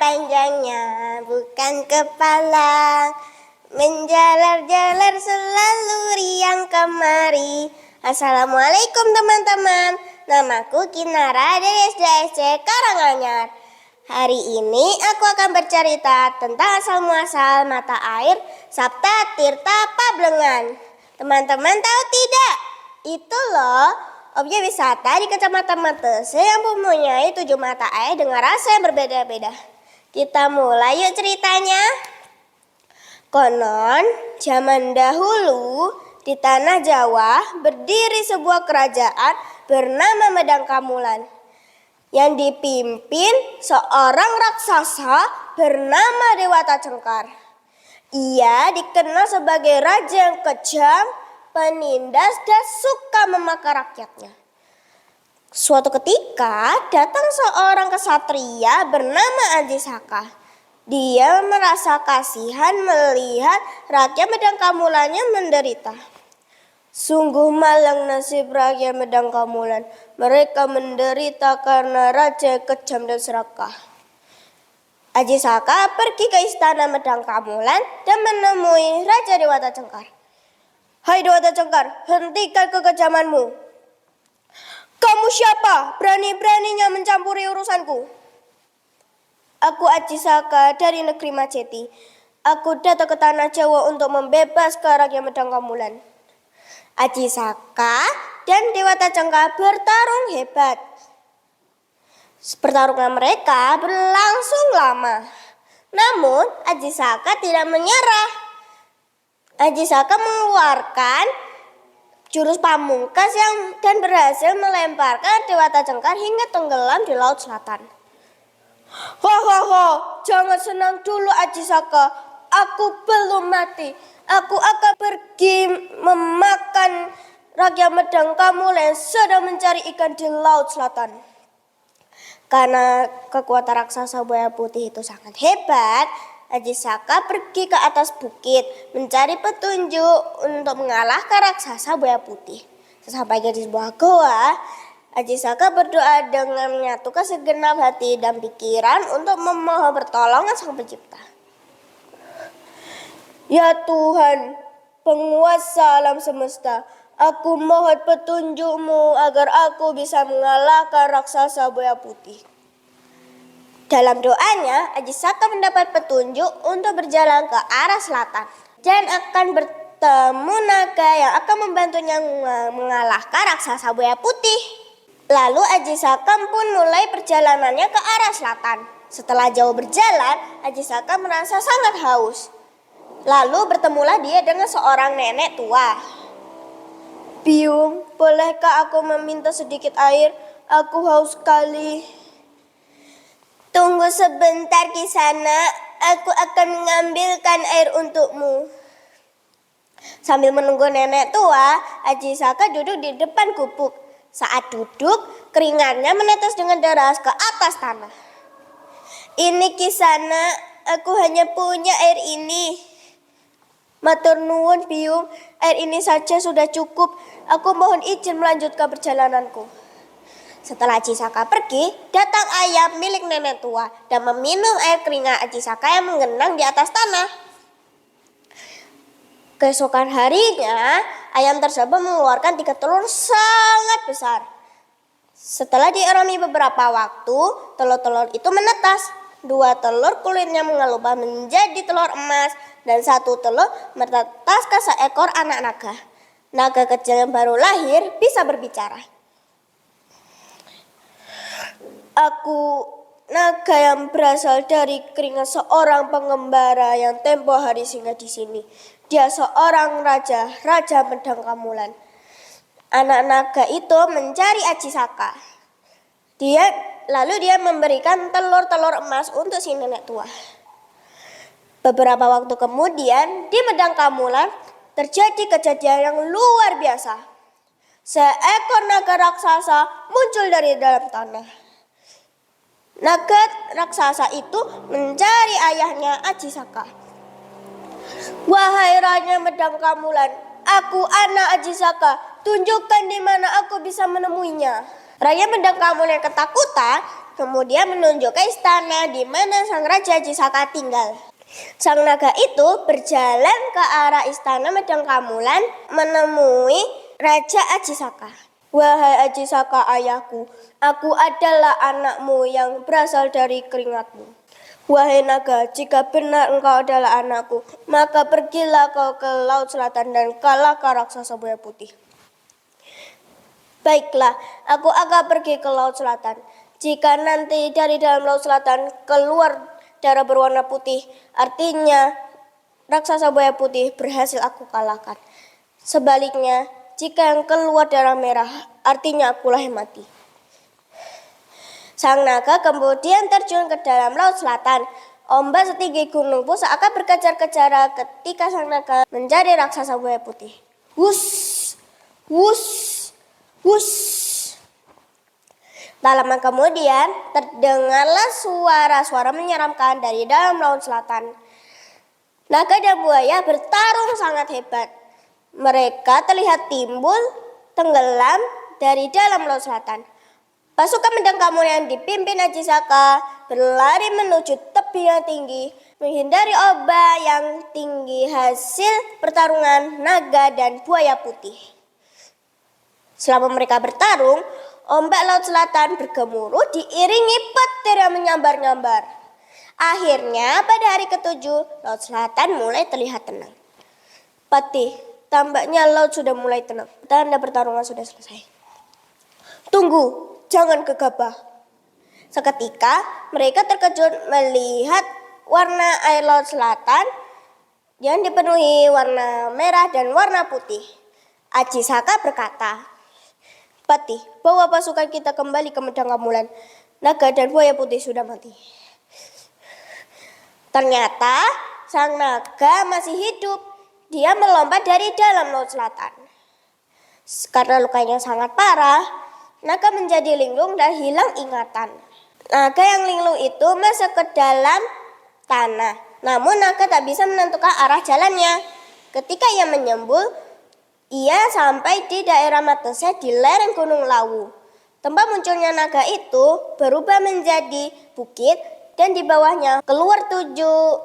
panjangnya bukan kepala, menjalar-jalar selalu riang kemari. Assalamualaikum teman-teman, namaku Kinara dari SDSC Karanganyar. Hari ini aku akan bercerita tentang asal-muasal mata air Sabta Tirta Pablengan. Teman-teman tahu tidak? Itu loh objek wisata di Kecamatan Matese yang mempunyai 7 mata air dengan rasa yang berbeda-beda. Kita mulai yuk ceritanya. Konon, zaman dahulu di tanah Jawa berdiri sebuah kerajaan bernama Medang Kamulan yang dipimpin seorang raksasa bernama Dewata Cengkar. Ia dikenal sebagai raja yang kejam, penindas, dan suka memakan rakyatnya. Suatu ketika datang seorang kesatria bernama Aji Saka. Dia merasa kasihan melihat rakyat Medang Kamulannya menderita. Sungguh malang nasib rakyat Medang Kamulan. Mereka menderita karena raja kejam dan serakah. Aji Saka pergi ke istana Medang Kamulan dan menemui Raja Dewata Cengkar. Hai Dewata Cengkar, hentikan kekejamanmu. Kamu siapa? Berani-beraninya mencampuri urusanku. Aku Aji Saka dari negeri Majeti. Aku datang ke tanah Jawa untuk membebaskan rakyat Medang Kamulan. Aji Saka dan Dewata Cengkar bertarung hebat. Pertarungan mereka berlangsung lama. Namun Aji Saka tidak menyerah. Aji Saka mengeluarkan jurus pamungkas dan berhasil melemparkan Dewata Cengkar hingga tenggelam di Laut Selatan. Ho, jangan senang dulu Aji Saka. Aku belum mati. Aku akan pergi memakan rakyat Medang Kamulan yang sedang mencari ikan di Laut Selatan. Karena kekuatan raksasa buaya putih itu sangat hebat, Aji Saka pergi ke atas bukit mencari petunjuk untuk mengalahkan raksasa buaya putih. Sesampainya di sebuah goa, Aji Saka berdoa dengan menyatukan segenap hati dan pikiran untuk memohon pertolongan Sang Pencipta. Ya Tuhan, penguasa alam semesta, aku mohon petunjuk-Mu agar aku bisa mengalahkan raksasa buaya putih. Dalam doanya, Aji Saka mendapat petunjuk untuk berjalan ke arah selatan dan akan bertemu naga yang akan membantunya mengalahkan raksasa buaya putih. Lalu Aji Saka pun mulai perjalanannya ke arah selatan. Setelah jauh berjalan, Aji Saka merasa sangat haus. Lalu bertemulah dia dengan seorang nenek tua. Biung, bolehkah aku meminta sedikit air? Aku haus sekali. Tunggu sebentar Kisana, aku akan mengambilkan air untukmu. Sambil menunggu nenek tua, Aji Saka duduk di depan gubuk. Saat duduk, keringatnya menetes dengan deras ke atas tanah. Ini Kisana, aku hanya punya air ini. Matur nuwun Biung, air ini saja sudah cukup. Aku mohon izin melanjutkan perjalananku. Setelah Aji Saka pergi, datang ayam milik nenek tua dan meminum air keringat Aji Saka yang menggenang di atas tanah. Keesokan harinya, ayam tersebut mengeluarkan 3 telur sangat besar. Setelah diarami beberapa waktu, telur-telur itu menetas. 2 telur kulitnya mengelupas menjadi telur emas dan 1 telur menetas ke seekor anak naga. Naga kecil yang baru lahir bisa berbicara. Aku naga yang berasal dari keringat seorang pengembara yang tempo hari singgah di sini. Dia seorang raja Medang Kamulan. Anak naga itu mencari Aji Saka. Lalu dia memberikan telur-telur emas untuk si nenek tua. Beberapa waktu kemudian di Medang Kamulan terjadi kejadian yang luar biasa. Seekor naga raksasa muncul dari dalam tanah. Naga raksasa itu mencari ayahnya Aji Saka. Wahai Raja Medang Kamulan, aku anak Aji Saka. Tunjukkan di mana aku bisa menemuinya. Raja Medang Kamulan yang ketakutan kemudian menunjuk ke istana di mana sang Raja Ajisaka tinggal. Sang naga itu berjalan ke arah istana Medangkamulan menemui Raja Ajisaka. Wahai Ajisaka ayahku, aku adalah anakmu yang berasal dari keringatmu. Wahai naga, jika benar engkau adalah anakku, maka pergilah kau ke Laut Selatan dan kalahkan raksasa buaya putih. Baiklah, aku akan pergi ke Laut Selatan. Jika nanti dari dalam Laut Selatan keluar darah berwarna putih, artinya raksasa buaya putih berhasil aku kalahkan. Sebaliknya, jika yang keluar darah merah, artinya akulah yang mati. Sang naga kemudian terjun ke dalam Laut Selatan. Ombak setinggi gunung pun seakan berkejar-kejaran ketika sang naga mencari raksasa buaya putih. Wus, wus, wus. Tak lama kemudian terdengarlah suara-suara menyeramkan dari dalam Laut Selatan. Naga dan buaya bertarung sangat hebat. Mereka terlihat timbul tenggelam dari dalam Laut Selatan. Pasukan Medangkamulan yang dipimpin Ajisaka berlari menuju tebing yang tinggi, menghindari ombak yang tinggi hasil pertarungan naga dan buaya putih. Selama mereka bertarung, ombak Laut Selatan bergemuruh diiringi petir yang menyambar-nyambar. Akhirnya pada hari ke-7, Laut Selatan mulai terlihat tenang. Patih, tampaknya laut sudah mulai tenang. Tanda pertarungan sudah selesai. Tunggu, jangan gegabah. Seketika mereka terkejut melihat warna air Laut Selatan yang dipenuhi warna merah dan warna putih. Ajisaka berkata, Patih, bawa pasukan kita kembali ke Medangkamulan. Naga dan buaya putih sudah mati. Ternyata sang naga masih hidup. Dia melompat dari dalam Laut Selatan. Karena lukanya sangat parah, naga menjadi linglung dan hilang ingatan. Naga yang linglung itu masuk ke dalam tanah. Namun naga tak bisa menentukan arah jalannya. Ketika ia menyembul, ia sampai di daerah Matese di lereng Gunung Lawu. Tempat munculnya naga itu berubah menjadi bukit dan di bawahnya keluar 7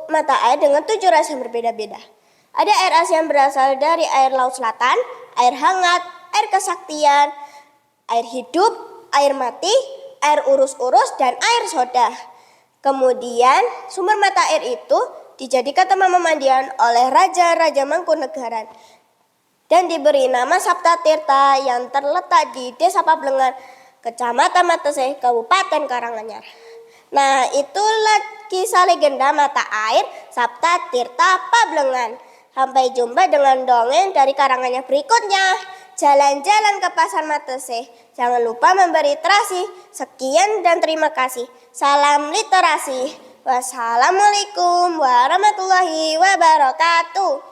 mata air dengan 7 rasa yang berbeda-beda. Ada air asin yang berasal dari air Laut Selatan, air hangat, air kesaktian, air hidup, air mati, air urus-urus, dan air soda. Kemudian sumber mata air itu dijadikan tempat pemandian oleh Raja-Raja Mangkunegaran dan diberi nama Saptatirta yang terletak di Desa Pablengan, Kecamatan Matese, Kabupaten Karanganyar. Nah, itulah kisah legenda mata air Saptatirta Pablengan. Sampai jumpa dengan dongeng dari Karanganyar berikutnya. Jalan-jalan ke Pasar Matese. Jangan lupa memberi terasi. Sekian dan terima kasih. Salam literasi. Wassalamualaikum warahmatullahi wabarakatuh.